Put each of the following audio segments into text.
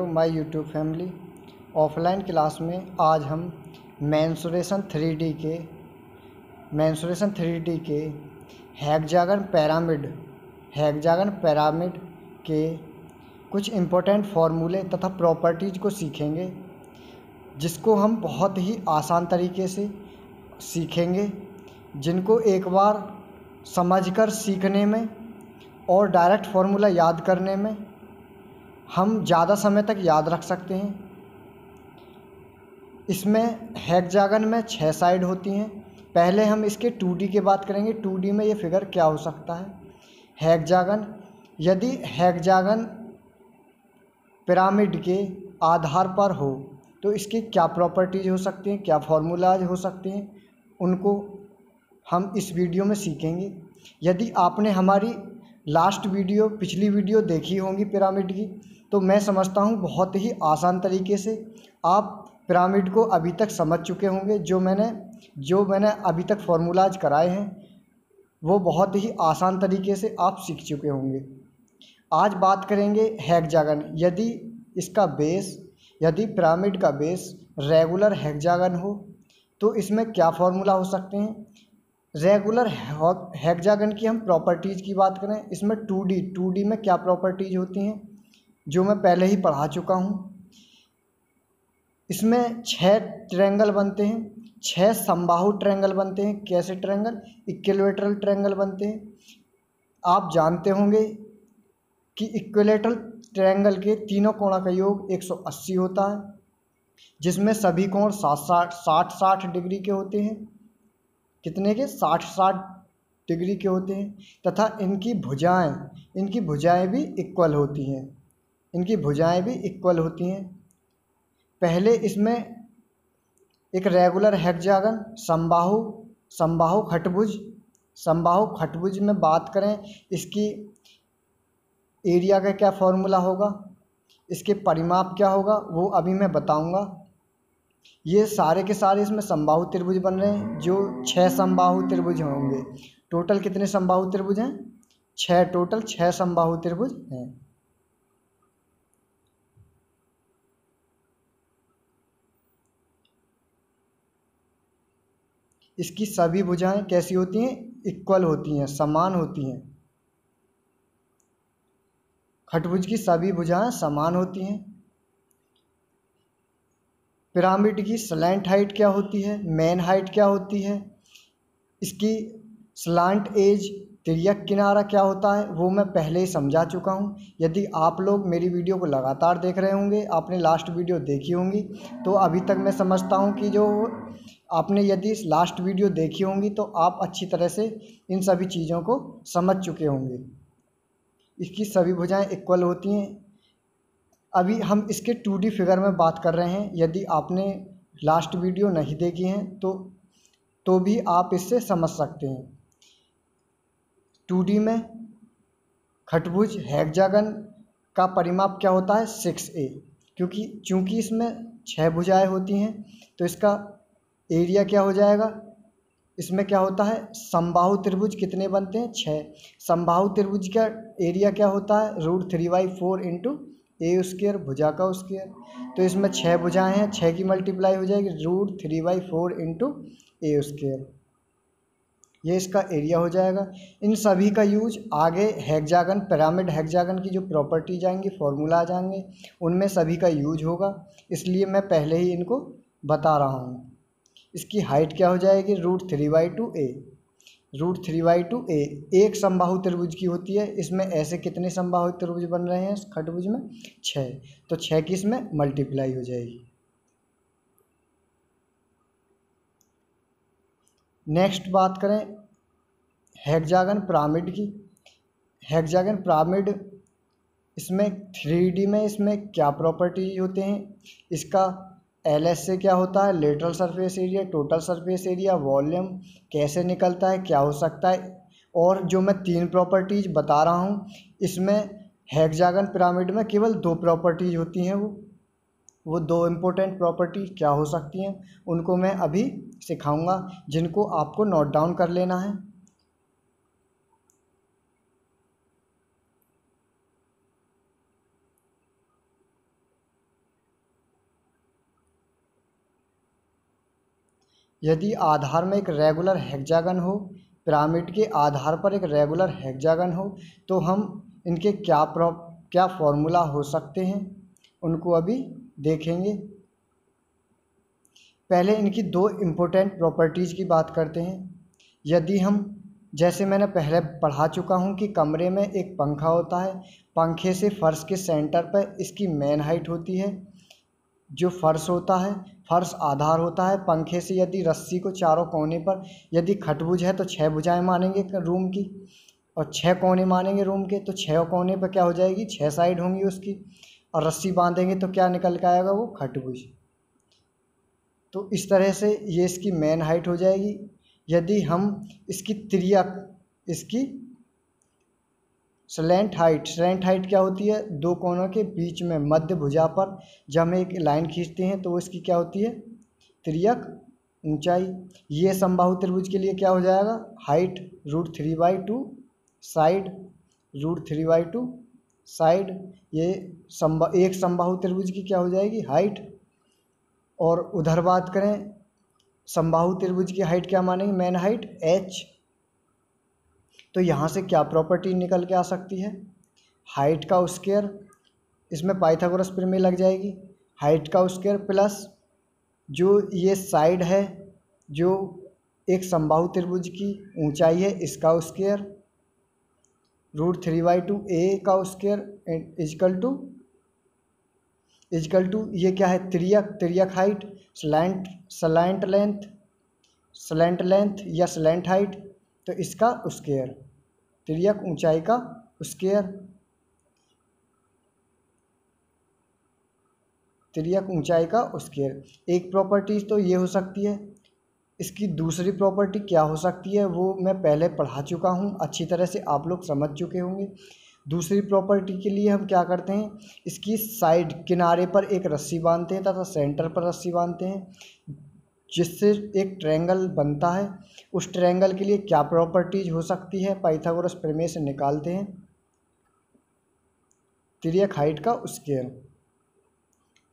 My YouTube family. Offline class में आज हम मेंसुरेशन 3D के हेक्सागन पिरामिड के कुछ इम्पोर्टेंट फार्मूले तथा प्रॉपर्टीज़ को सीखेंगे, जिसको हम बहुत ही आसान तरीके से सीखेंगे, जिनको एक बार समझकर सीखने में और डायरेक्ट फार्मूला याद करने में हम ज़्यादा समय तक याद रख सकते हैं। इसमें हेक्सागन में 6 साइड होती हैं। पहले हम इसके 2D की बात करेंगे। 2D में ये फिगर क्या हो सकता है। हेक्सागन, यदि हेक्सागन पिरामिड के आधार पर हो तो इसकी क्या प्रॉपर्टीज़ हो सकती हैं, क्या फार्मूलाज हो सकते हैं, उनको हम इस वीडियो में सीखेंगे। यदि आपने हमारी पिछली वीडियो देखी होंगी पिरामिड की, तो मैं समझता हूँ बहुत ही आसान तरीके से आप पिरामिड को अभी तक समझ चुके होंगे। जो मैंने अभी तक फार्मूलाज कराए हैं वो बहुत ही आसान तरीके से आप सीख चुके होंगे। आज बात करेंगे हेक्सागन। यदि पिरामिड का बेस रेगुलर हेक्सागन हो तो इसमें क्या फार्मूला हो सकते हैं। रेगुलर हेक्सागन की हम प्रॉपर्टीज़ की बात करें, इसमें 2D में क्या प्रॉपर्टीज़ होती हैं जो मैं पहले ही पढ़ा चुका हूँ। इसमें 6 ट्रायंगल बनते हैं, 6 समबाहु ट्रायंगल बनते हैं। कैसे ट्रायंगल? इक्विलैटरल ट्रायंगल बनते हैं। आप जानते होंगे कि इक्विलैटरल ट्रायंगल के तीनों कोणों का योग 180 होता है, जिसमें सभी कोण 60-60 डिग्री के होते हैं। कितने के? 60-60 डिग्री के होते हैं। तथा इनकी भुजाएं भी इक्वल होती हैं। पहले इसमें एक रेगुलर हेक्सागन समबाहु खटभुज में बात करें, इसकी एरिया का क्या फॉर्मूला होगा, इसके परिमाप क्या होगा, वो अभी मैं बताऊंगा। ये सारे के सारे इसमें समबाहु त्रिभुज बन रहे हैं, जो 6 समबाहु त्रिभुज होंगे। टोटल कितने समबाहु त्रिभुज हैं? 6। टोटल 6 समबाहु त्रिभुज हैं। इसकी सभी भुजाएं कैसी होती हैं? इक्वल होती हैं, समान होती हैं। खटभुज की सभी भुजाएं समान होती हैं। पिरामिड की स्लैंट हाइट क्या होती है, मेन हाइट क्या होती है, इसकी स्लांट एज तिर्यक किनारा क्या होता है, वो मैं पहले ही समझा चुका हूँ। यदि आप लोग मेरी वीडियो को लगातार देख रहे होंगे, आपने लास्ट वीडियो देखी होंगी, तो अभी तक मैं समझता हूँ कि जो आपने यदि लास्ट वीडियो देखी होंगी तो आप अच्छी तरह से इन सभी चीज़ों को समझ चुके होंगे। इसकी सभी भुजाएं इक्वल होती हैं। अभी हम इसके 2D फिगर में बात कर रहे हैं। यदि आपने लास्ट वीडियो नहीं देखी हैं तो भी आप इससे समझ सकते हैं। 2D में खटभुज हेक्सागन का परिमाप क्या होता है? 6a। चूँकि इसमें 6 भुजाएं होती हैं तो इसका एरिया क्या हो जाएगा? इसमें क्या होता है? समबाहु त्रिभुज कितने बनते हैं? 6। समबाहु त्रिभुज का एरिया क्या होता है? √3/4 इंटू a², भुजा का स्क्वायर। तो इसमें 6 भुजाएं हैं, 6 की मल्टीप्लाई हो जाएगी √3/4 इंटू a²। ये इसका एरिया हो जाएगा। इन सभी का यूज आगे पिरामिड हेक्सागन की जो प्रॉपर्टीज आएंगी, फॉर्मूला आ जाएंगे, उनमें सभी का यूज होगा, इसलिए मैं पहले ही इनको बता रहा हूँ। इसकी हाइट क्या हो जाएगी? √3/2a। √3/2a एक समबाहु त्रिभुज की होती है। इसमें ऐसे कितने समबाहु त्रिभुज बन रहे हैं खटभुज में? 6। तो 6 की इसमें मल्टीप्लाई हो जाएगी। नेक्स्ट बात करें हेक्सागन पिरामिड की। हेक्सागन पिरामिड इसमें 3D में इसमें क्या प्रॉपर्टी होते हैं? इसका LS से क्या होता है? Lateral surface area, total surface area, volume कैसे निकलता है, क्या हो सकता है। और जो मैं 3 प्रॉपर्टीज बता रहा हूँ, इसमें हेक्सागन पिरामिड में केवल 2 प्रॉपर्टीज होती हैं। वो 2 इम्पोर्टेंट प्रॉपर्टी क्या हो सकती हैं, उनको मैं अभी सिखाऊंगा, जिनको आपको नोट डाउन कर लेना है। यदि आधार में एक रेगुलर हेक्सागन हो, पिरामिड के आधार पर एक रेगुलर हेक्सागन हो, तो हम इनके क्या फॉर्मूला हो सकते हैं उनको अभी देखेंगे। पहले इनकी दो इम्पोर्टेंट प्रॉपर्टीज़ की बात करते हैं। यदि हम, जैसे मैंने पहले पढ़ा चुका हूँ कि कमरे में एक पंखा होता है, पंखे से फर्श के सेंटर पर इसकी मेन हाइट होती है, जो फर्श होता है, फर्श आधार होता है। पंखे से यदि रस्सी को चारों कोने पर, यदि खटभुज है तो 6 भुजाएं मानेंगे रूम की, और 6 कोने मानेंगे रूम के, तो 6 कोने पर क्या हो जाएगी, 6 साइड होंगी उसकी, और रस्सी बांधेंगे तो क्या निकल के आएगा, वो खटभुज। तो इस तरह से ये इसकी मेन हाइट हो जाएगी। यदि हम इसकी तिर्यक, इसकी स्लैंट हाइट क्या होती है, दो कोनों के बीच में मध्य भुजा पर जब हम एक लाइन खींचते हैं तो इसकी क्या होती है, तिर्यक ऊंचाई। ये समबाहु त्रिभुज के लिए क्या हो जाएगा, हाइट √3/2 साइड, √3/2 साइड। ये एक समबाहु त्रिभुज की क्या हो जाएगी, हाइट। और उधर बात करें, समबाहु त्रिभुज की हाइट क्या मानेंगे, मेन हाइट h। तो यहाँ से क्या प्रॉपर्टी निकल के आ सकती है, हाइट का स्क्वायर, इसमें पाइथागोरस प्रमेय लग जाएगी, हाइट का स्क्वायर प्लस जो ये साइड है, जो एक समबाहु त्रिभुज की ऊंचाई है, इसका स्क्वायर, √3/2 a का स्क्वायर इजकल टू ये क्या है, तिर्यक हाइट, स्लैंट लेंथ या स्लैंट हाइट, तो इसका स्क्वायर, तिर्यक ऊंचाई का स्क्वायर, तिर्यक ऊंचाई का स्क्वायर। एक प्रॉपर्टी तो ये हो सकती है। इसकी दूसरी प्रॉपर्टी क्या हो सकती है वो मैं पहले पढ़ा चुका हूँ, अच्छी तरह से आप लोग समझ चुके होंगे। दूसरी प्रॉपर्टी के लिए हम क्या करते हैं, इसकी साइड किनारे पर एक रस्सी बांधते हैं तथा सेंटर पर रस्सी बांधते हैं, जिससे एक ट्रायंगल बनता है। उस ट्रायंगल के लिए क्या प्रॉपर्टीज हो सकती है, पाइथागोरस प्रमेय से निकालते हैं, तिर्यक हाइट का square.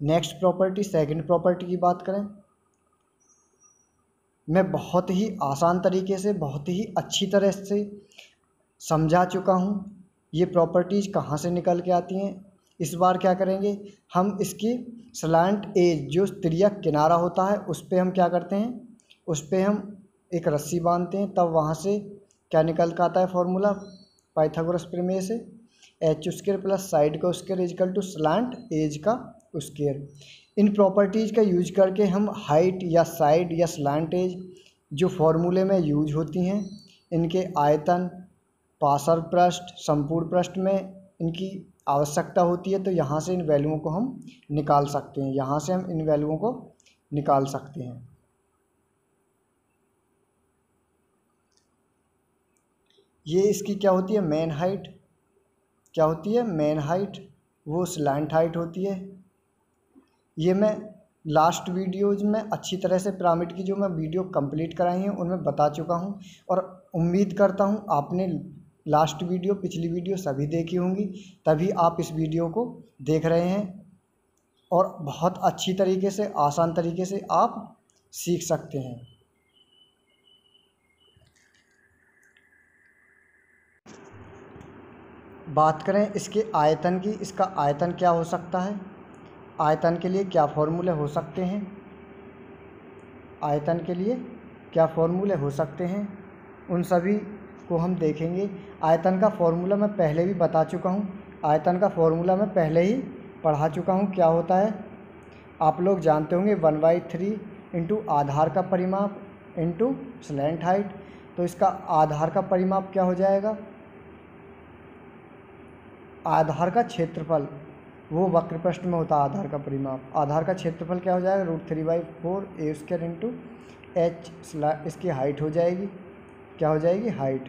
Next property, second property की बात करें, मैं बहुत ही आसान तरीके से, बहुत ही अच्छी तरह से समझा चुका हूँ ये प्रॉपर्टीज़ कहाँ से निकल के आती हैं। इस बार क्या करेंगे, हम इसकी स्लैंट एज, जो तिर्यक किनारा होता है, उस पर हम क्या करते हैं, उस पर हम एक रस्सी बांधते हैं, तब वहाँ से क्या निकल के आता है फॉर्मूला पाइथागोरस प्रमेय से, h² प्लस साइड का square equal to slant edge का स्क्वायर। इन प्रॉपर्टीज़ का यूज करके हम हाइट या साइड या स्लैंट एज जो फॉर्मूले में यूज होती हैं, इनके आयतन, पार्श्व पृष्ठ, संपूर्ण पृष्ठ में इनकी आवश्यकता होती है, तो यहाँ से इन वैल्यूओं को हम निकाल सकते हैं, यहाँ से हम इन वैल्यूओं को निकाल सकते हैं। ये इसकी क्या होती है, मेन हाइट, क्या होती है, मेन हाइट, वो स्लैंट हाइट होती है। ये मैं लास्ट वीडियोज में अच्छी तरह से पिरामिड की जो मैं वीडियो कंप्लीट कराई हैं उनमें बता चुका हूँ, और उम्मीद करता हूँ आपने लास्ट वीडियो, पिछली वीडियो सभी देखी होंगी, तभी आप इस वीडियो को देख रहे हैं, और बहुत अच्छी तरीके से, आसान तरीके से आप सीख सकते हैं। बात करें इसके आयतन की, इसका आयतन क्या हो सकता है, आयतन के लिए क्या फॉर्मूले हो सकते हैं, आयतन के लिए क्या फॉर्मूले हो सकते हैं, उन सभी को हम देखेंगे। आयतन का फॉर्मूला मैं पहले भी बता चुका हूँ, आयतन का फॉर्मूला मैं पहले ही पढ़ा चुका हूँ। क्या होता है आप लोग जानते होंगे, 1/3 इंटू आधार का परिमाप इंटू स्लैंट हाइट। तो इसका आधार का परिमाप क्या हो जाएगा, आधार का क्षेत्रफल, वो वक्र पृष्ठ में होता है आधार का परिमाप, आधार का क्षेत्रफल क्या हो जाएगा, √3/4 a² इंटू h, इसकी हाइट हो जाएगी, क्या हो जाएगी, हाइट।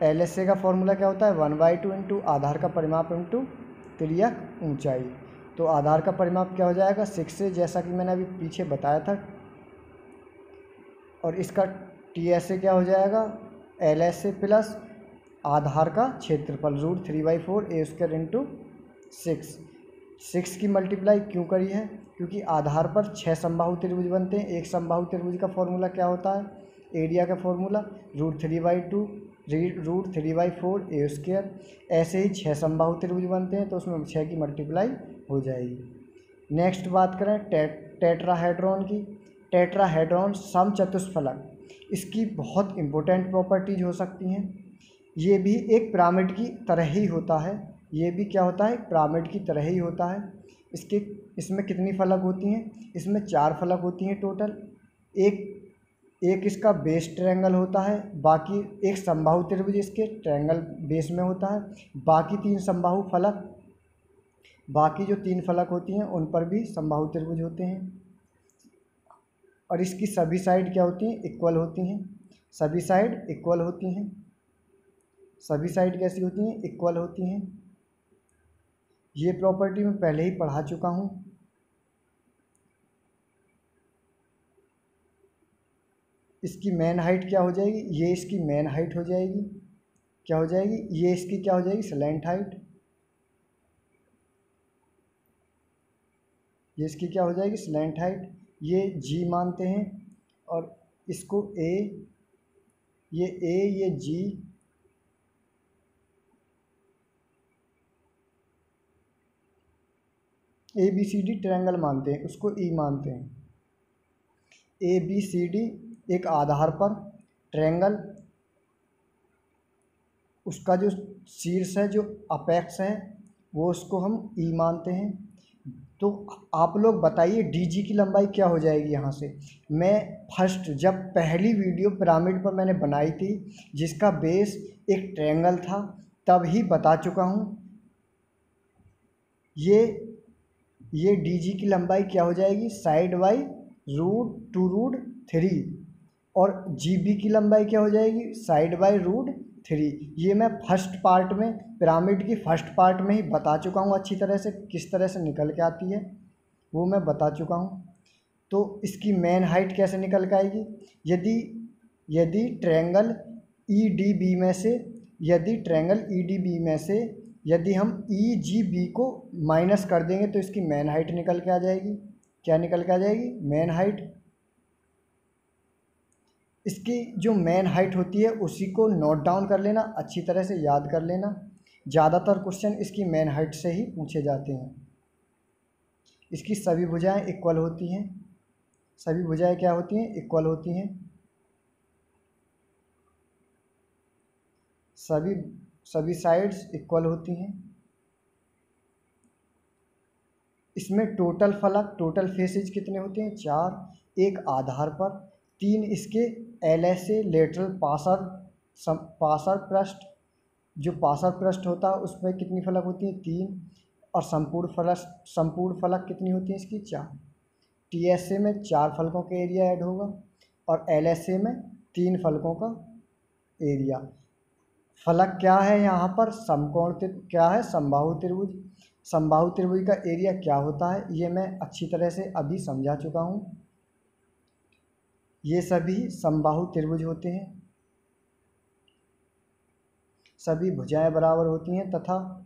LSA का फॉर्मूला क्या होता है, 1/2 इंटू आधार का परिमाप इंटू तिर्यक ऊंचाई। तो आधार का परिमाप क्या हो जाएगा, 6 जैसा कि मैंने अभी पीछे बताया था, और इसका TSA क्या हो जाएगा, LSA प्लस आधार का क्षेत्रफल √3/4 a² इंटू 6 की मल्टीप्लाई क्यों करी है, क्योंकि आधार पर 6 समबाहु त्रिभुज बनते हैं। एक समबाहु त्रिभुज का फॉर्मूला क्या होता है, एरिया का फॉर्मूला √3/2 √3/4 ए स्क्वायर। ऐसे ही 6 समबाहु त्रिभुज बनते हैं तो उसमें 6 की मल्टीप्लाई हो जाएगी। नेक्स्ट बात करें टेट्राहेड्रॉन की। टेट्राहेड्रॉन समचतुष्फलक, इसकी बहुत इंपॉर्टेंट प्रॉपर्टीज हो सकती हैं। ये भी एक पिरामिड की तरह ही होता है, ये भी क्या होता है, पिरामिड की तरह ही होता है। इसमें कितनी फलक होती हैं, इसमें 4 फलक होती हैं टोटल। एक इसका बेस ट्रायंगल होता है, बाकी एक समबाहु त्रिभुज इसके ट्रायंगल बेस में होता है, बाकी 3 समबाहु फलक, बाकी जो 3 फलक होती हैं उन पर भी समबाहु त्रिभुज होते हैं। और इसकी सभी साइड क्या होती हैं, इक्वल होती हैं। सभी साइड इक्वल होती हैं। सभी साइड कैसी होती हैं, इक्वल होती हैं। ये प्रॉपर्टी मैं पहले ही पढ़ा चुका हूँ। इसकी मेन हाइट क्या हो जाएगी, ये इसकी मेन हाइट हो जाएगी, क्या हो जाएगी, ये इसकी क्या हो जाएगी, स्लैंट हाइट। ये इसकी क्या हो जाएगी, स्लैंट हाइट। ये जी मानते हैं और इसको ए, ये जी, ABCD ट्रायंगल मानते हैं, उसको ई मानते हैं। ABCD एक आधार पर ट्रायंगल, उसका जो शीर्ष है, जो अपेक्स है, वो उसको हम ई मानते हैं। तो आप लोग बताइए DG की लंबाई क्या हो जाएगी यहाँ से। मैं फर्स्ट जब पहली वीडियो पिरामिड पर मैंने बनाई थी जिसका बेस एक ट्रायंगल था, तब ही बता चुका हूँ। ये DG की लंबाई क्या हो जाएगी, साइड बाई √2√3, और GB की लंबाई क्या हो जाएगी, साइड बाई √3। ये मैं फर्स्ट पार्ट में, पिरामिड की फर्स्ट पार्ट में ही बता चुका हूँ अच्छी तरह से, किस तरह से निकल के आती है वो मैं बता चुका हूँ। तो इसकी मेन हाइट कैसे निकल के आएगी, यदि ट्रायंगल EDB में से, यदि हम EGB को माइनस कर देंगे तो इसकी मेन हाइट निकल के आ जाएगी। क्या निकल के आ जाएगी, मेन हाइट। इसकी जो मेन हाइट होती है उसी को नोट डाउन कर लेना, अच्छी तरह से याद कर लेना। ज़्यादातर क्वेश्चन इसकी मेन हाइट से ही पूछे जाते हैं। इसकी सभी भुजाएं इक्वल होती हैं। सभी भुजाएं क्या होती हैं, इक्वल होती हैं। सभी साइड्स इक्वल होती हैं। इसमें टोटल फेसेज कितने होते हैं, 4। एक आधार पर 3 इसके LSA लेटरल पासर पृष्ठ, जो पासर पृष्ठ होता है उसमें कितनी फलक होती हैं, 3। और संपूर्ण फलक कितनी होती हैं इसकी, 4। TSA में 4 फलकों का एरिया ऐड होगा और LSA में 3 फलकों का एरिया। फलक क्या है यहाँ पर, समकोण क्या है, समबाहु त्रिभुज। समबाहु त्रिभुज का एरिया क्या होता है ये मैं अच्छी तरह से अभी समझा चुका हूँ। ये सभी समबाहु त्रिभुज होते हैं। सभी भुजाएं बराबर होती हैं तथा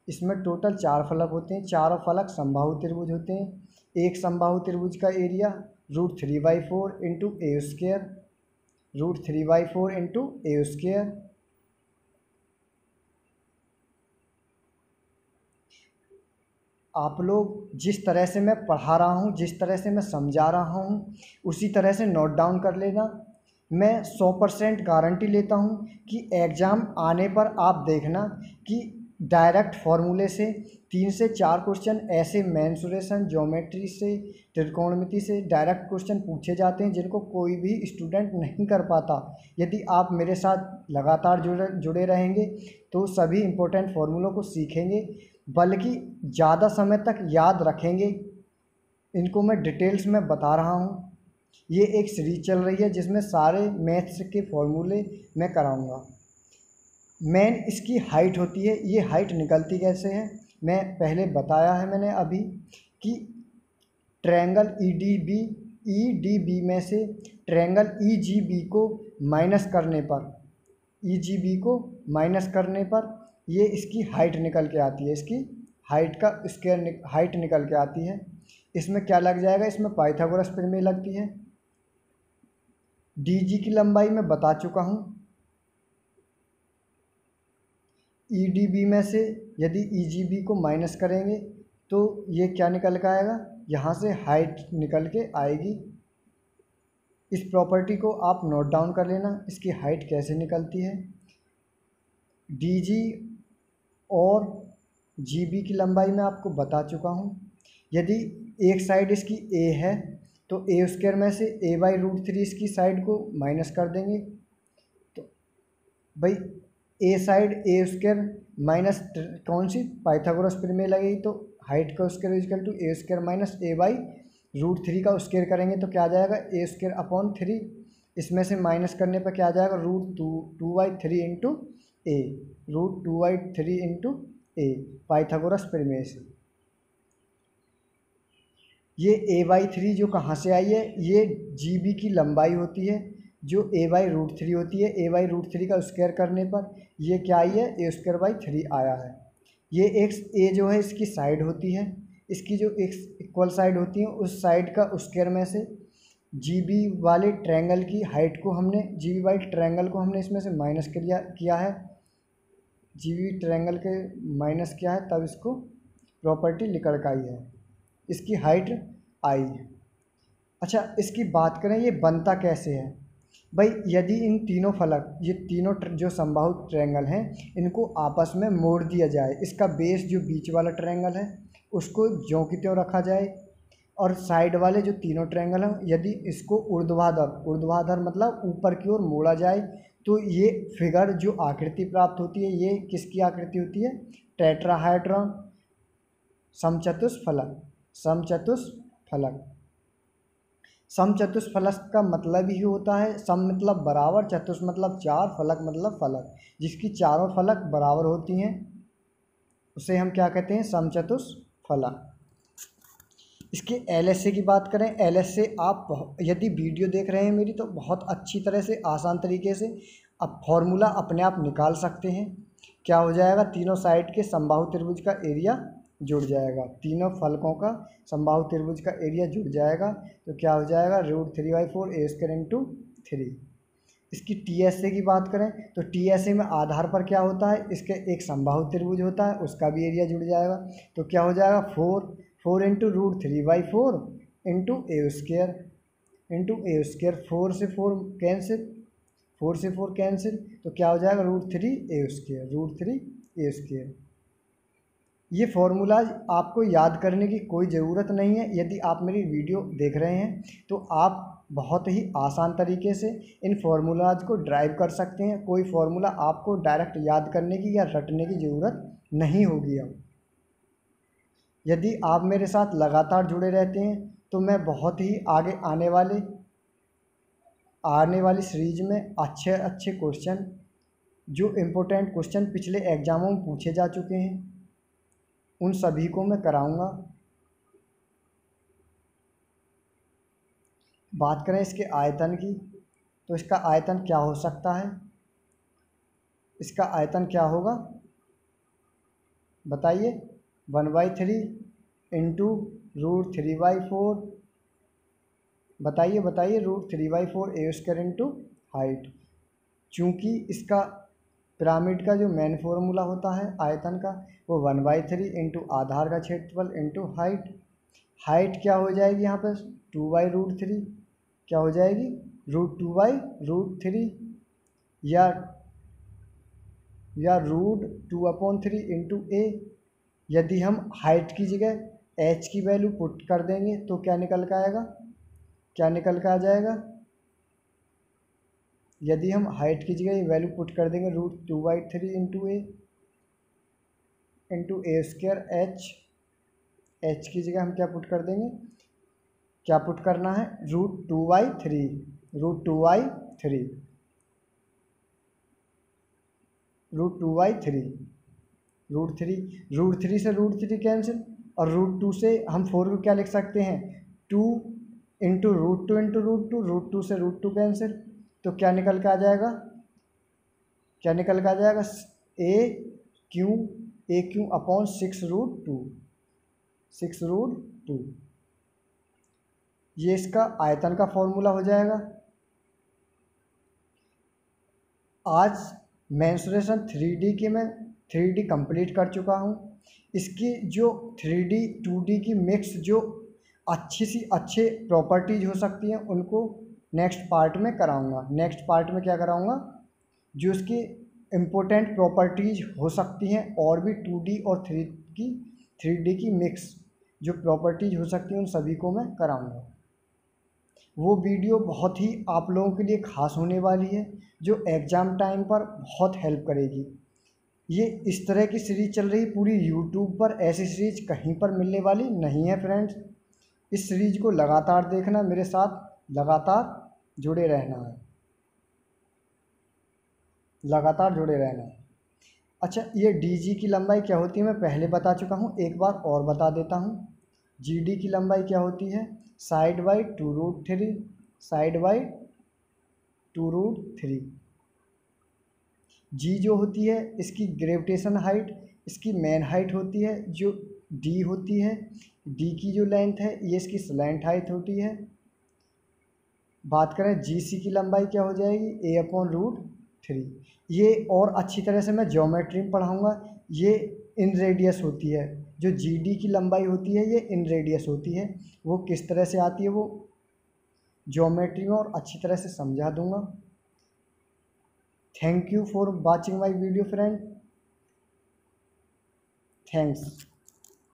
इसमें टोटल 4 फलक होते हैं। चारों फलक समबाहु त्रिभुज होते हैं। एक समबाहु त्रिभुज का area √3/4 into a square, √3/4 into a square. आप लोग जिस तरह से मैं पढ़ा रहा हूँ, जिस तरह से मैं समझा रहा हूँ, उसी तरह से नोट डाउन कर लेना। मैं 100% गारंटी लेता हूँ कि एग्ज़ाम आने पर आप देखना कि डायरेक्ट फार्मूले से 3 से 4 क्वेश्चन ऐसे मेंसुरेशन, ज्योमेट्री से, त्रिकोणमिति से डायरेक्ट क्वेश्चन पूछे जाते हैं जिनको कोई भी स्टूडेंट नहीं कर पाता। यदि आप मेरे साथ लगातार जुड़े रहेंगे तो सभी इम्पोर्टेंट फार्मूलों को सीखेंगे, बल्कि ज़्यादा समय तक याद रखेंगे। इनको मैं डिटेल्स में बता रहा हूँ। ये एक सीरीज चल रही है जिसमें सारे मैथ्स के फॉर्मूले मैं कराऊंगा। मेन इसकी हाइट होती है। ये हाइट निकलती कैसे है, मैं पहले बताया है मैंने अभी कि ट्रायंगल EDB में से ट्रायंगल EGB को माइनस करने पर ये इसकी हाइट निकल के आती है। इसकी हाइट का स्क्वायर हाइट निकल के आती है। इसमें क्या लग जाएगा, इसमें पाइथागोरस प्रमेय लगती है। डी जी की लंबाई मैं बता चुका हूँ। ई डी बी में से यदि ई जी बी को माइनस करेंगे तो ये क्या निकल के आएगा, यहाँ से हाइट निकल के आएगी। इस प्रॉपर्टी को आप नोट डाउन कर लेना, इसकी हाइट कैसे निकलती है। डी जी और जी बी की लंबाई मैं आपको बता चुका हूँ। यदि एक साइड इसकी ए है तो ए स्क्वायर में से ए बाई रूट थ्री इसकी साइड को माइनस कर देंगे। तो भाई a side a square minus कौन सी, पाइथागोरस प्रमेय लगेगी, तो हाइट का square equal to a square minus a by root three का स्क्वायर करेंगे तो क्या आ जाएगा, ए स्क्वायर अपॉन थ्री। इसमें से माइनस करने पर क्या आ जाएगा, root two by three into a, root two by three into a, Pythagoras प्रमेय से। ये ए बाई थ्री जो कहाँ से आई है, ये जी बी की लंबाई होती है जो ए बाई रूट थ्री होती है। ए बाई रूट थ्री का स्क्वायर करने पर ये क्या आई है, ए स्क्वायर बाई थ्री आया है। ये एक ए जो है इसकी साइड होती है, इसकी जो एक इक्वल साइड होती है उस साइड का स्क्वायर में से जी बी वाले ट्रायंगल की हाइट को हमने, जी बी वाले ट्रायंगल को हमने इसमें से माइनस किया है, जी बी ट्रायंगल के माइनस किया है, तब इसको प्रॉपर्टी निकल कर आई है, इसकी हाइट आई। अच्छा, इसकी बात करें ये बनता कैसे है। भाई यदि इन तीनों फलक, ये तीनों जो समबाहु ट्रायंगल हैं, इनको आपस में मोड़ दिया जाए, इसका बेस जो बीच वाला ट्रायंगल है उसको ज्यों की त्यों रखा जाए, और साइड वाले जो तीनों ट्रायंगल हैं यदि इसको ऊर्ध्वाधर मतलब ऊपर की ओर मोड़ा जाए तो ये फिगर जो आकृति प्राप्त होती है ये किसकी आकृति होती है, टेट्राहाइड्रॉन, समचतुष्फलक। समचतुष्फलक का मतलब ही होता है, सम मतलब बराबर, चतुष मतलब चार, फलक मतलब फलक, जिसकी चारों फलक बराबर होती हैं उसे हम क्या कहते हैं, समचतुष्फलक। इसके LHS की बात करें, LHS से आप यदि वीडियो देख रहे हैं मेरी तो बहुत अच्छी तरह से आसान तरीके से अब फॉर्मूला अपने आप निकाल सकते हैं। क्या हो जाएगा, तीनों साइड के समबाहु त्रिभुज का एरिया जुड़ जाएगा, तीनों फलकों का समबाहु त्रिभुज का एरिया जुड़ जाएगा, तो क्या हो जाएगा, root three by four A square into three. इसकी TSA की बात करें तो TSA में आधार पर क्या होता है, इसके एक समबाहु त्रिभुज होता है उसका भी एरिया जुड़ जाएगा, तो क्या हो जाएगा, four into root three by four into a square, four से फोर कैंसिल, तो क्या हो जाएगा, रूट थ्री ए स्क्वायर। ये फॉर्मूलाज आपको याद करने की कोई ज़रूरत नहीं है। यदि आप मेरी वीडियो देख रहे हैं तो आप बहुत ही आसान तरीके से इन फार्मूलाज को ड्राइव कर सकते हैं। कोई फार्मूला आपको डायरेक्ट याद करने की या रटने की ज़रूरत नहीं होगी। अब यदि आप मेरे साथ लगातार जुड़े रहते हैं तो मैं बहुत ही आगे आने वाली सीरीज में अच्छे क्वेश्चन, जो इम्पोर्टेंट क्वेश्चन पिछले एग्जामों में पूछे जा चुके हैं उन सभी को मैं कराऊंगा। बात करें इसके आयतन की तो इसका आयतन क्या हो सकता है, इसका आयतन क्या होगा बताइए, 1/3 into root three by four, बताइए root three by four A square into height. चूँकि इसका पिरामिड का जो मेन फॉर्मूला होता है आयतन का वो 1/3 इंटू आधार का क्षेत्रफल इंटू हाइट क्या हो जाएगी यहाँ पर 2/√3, क्या हो जाएगी √2/√3 या √2/3 इंटू ए। यदि हम हाइट की जगह h की वैल्यू पुट कर देंगे तो क्या निकल कर आ जाएगा, यदि हम हाइट की जगह ये वैल्यू पुट कर देंगे √2/3 इंटू ए स्क्वायर h की जगह हम क्या पुट कर देंगे, क्या पुट करना है √2/3 √3 से √3 कैंसिल, और √2 से हम 4 को क्या लिख सकते हैं 2 इंटू √2 से √2 कैंसिल, तो क्या निकल के आ जाएगा, ए क्यू अपॉन 6√2। ये इसका आयतन का फॉर्मूला हो जाएगा। आज मेंसुरेशन 3D की मैं 3D कंप्लीट कर चुका हूँ। इसकी जो 3D 2D की मिक्स जो अच्छी सी अच्छे प्रॉपर्टीज हो सकती हैं उनको नेक्स्ट पार्ट में कराऊंगा। नेक्स्ट पार्ट में क्या कराऊंगा, जो इसकी इम्पोर्टेंट प्रॉपर्टीज हो सकती हैं और भी 2D और 3D की मिक्स जो प्रॉपर्टीज हो सकती हैं उन सभी को मैं कराऊंगा। वो वीडियो बहुत ही आप लोगों के लिए ख़ास होने वाली है, जो एग्ज़ाम टाइम पर बहुत हेल्प करेगी। ये इस तरह की सीरीज़ चल रही पूरी यूट्यूब पर, ऐसी सीरीज़ कहीं पर मिलने वाली नहीं है फ्रेंड्स। इस सीरीज़ को लगातार देखना, मेरे साथ लगातार जुड़े रहना है, लगातार जुड़े रहना है। अच्छा, ये DG की लंबाई क्या होती है मैं पहले बता चुका हूँ, एक बार और बता देता हूँ। GD की लंबाई क्या होती है, side by 2√3, side by 2√3। G जो होती है इसकी ग्रेविटेशन हाइट, इसकी मेन हाइट होती है जो D होती है। D की जो लेंथ है ये इसकी स्लैंट हाइट होती है। बात करें GC की लंबाई क्या हो जाएगी, A/√3। ये और अच्छी तरह से मैं ज्योमेट्री में पढ़ाऊँगा। ये इन रेडियस होती है, जो GD की लंबाई होती है ये इन रेडियस होती है। वो किस तरह से आती है वो ज्योमेट्री में और अच्छी तरह से समझा दूंगा। Thank you for watching my video friend. Thanks.